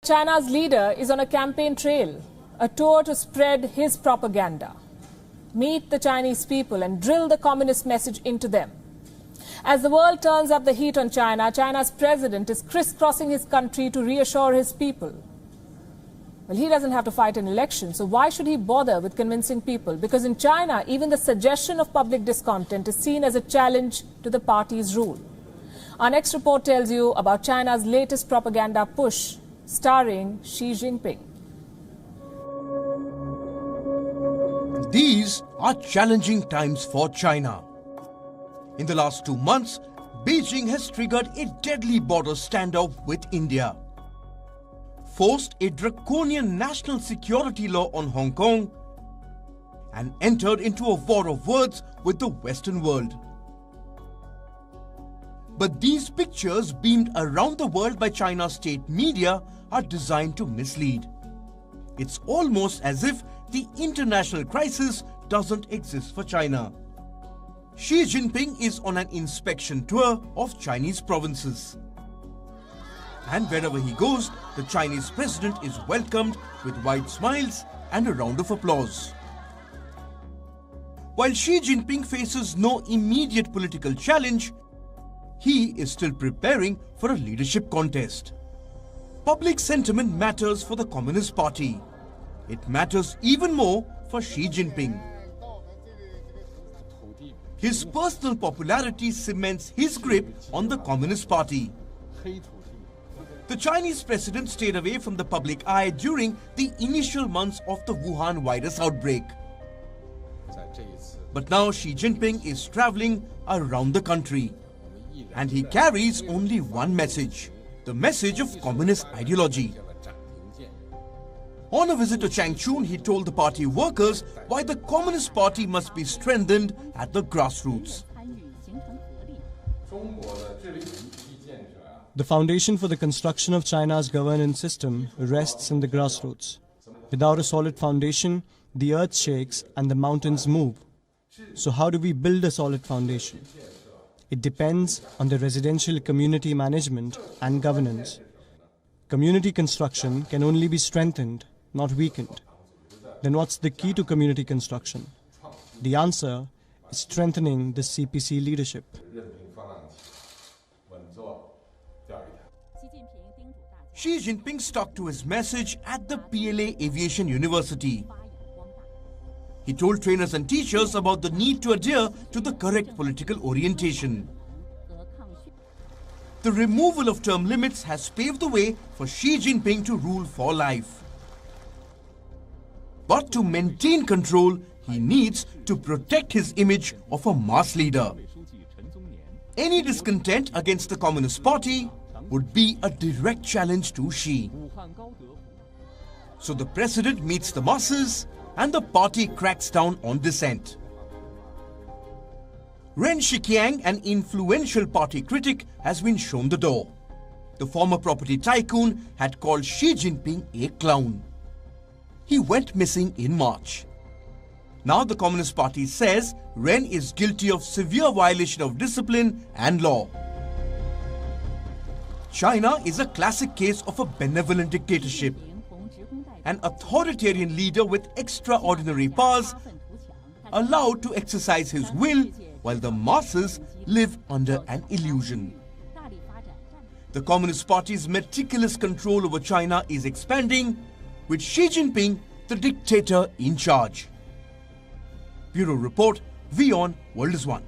China's leader is on a campaign trail, a tour to spread his propaganda. Meet the Chinese people and drill the communist message into them. As the world turns up the heat on China, China's president is crisscrossing his country to reassure his people. Well, he doesn't have to fight an election, so why should he bother with convincing people? Because in China, even the suggestion of public discontent is seen as a challenge to the party's rule. Our next report tells you about China's latest propaganda push, starring Xi Jinping. These are challenging times for China. In the last 2 months, Beijing has triggered a deadly border standoff with India, forced a draconian national security law on Hong Kong, and entered into a war of words with the Western world. But these pictures beamed around the world by China's state media are designed to mislead. It's almost as if the international crisis doesn't exist for China. Xi Jinping is on an inspection tour of Chinese provinces. And wherever he goes, the Chinese president is welcomed with wide smiles and a round of applause. While Xi Jinping faces no immediate political challenge, he is still preparing for a leadership contest. Public sentiment matters for the Communist Party. It matters even more for Xi Jinping. His personal popularity cements his grip on the Communist Party. The Chinese president stayed away from the public eye during the initial months of the Wuhan virus outbreak. But now Xi Jinping is traveling around the country. And he carries only one message, the message of communist ideology. On a visit to Changchun, he told the party workers why the Communist Party must be strengthened at the grassroots. The foundation for the construction of China's governance system rests in the grassroots. Without a solid foundation, the earth shakes and the mountains move. So how do we build a solid foundation? It depends on the residential community management and governance. Community construction can only be strengthened, not weakened. Then what's the key to community construction? The answer is strengthening the CPC leadership. Xi Jinping stuck to his message at the PLA Aviation University. He told trainers and teachers about the need to adhere to the correct political orientation. The removal of term limits has paved the way for Xi Jinping to rule for life. But to maintain control, he needs to protect his image of a mass leader. Any discontent against the Communist Party would be a direct challenge to Xi. So the president meets the masses and the party cracks down on dissent. Ren Shiqiang, an influential party critic, has been shown the door. The former property tycoon had called Xi Jinping a clown. He went missing in March. Now the Communist Party says Ren is guilty of severe violation of discipline and law. China is a classic case of a benevolent dictatorship. An authoritarian leader with extraordinary powers allowed to exercise his will while the masses live under an illusion. The Communist Party's meticulous control over China is expanding, with Xi Jinping the dictator in charge. Bureau Report, WION, World is One.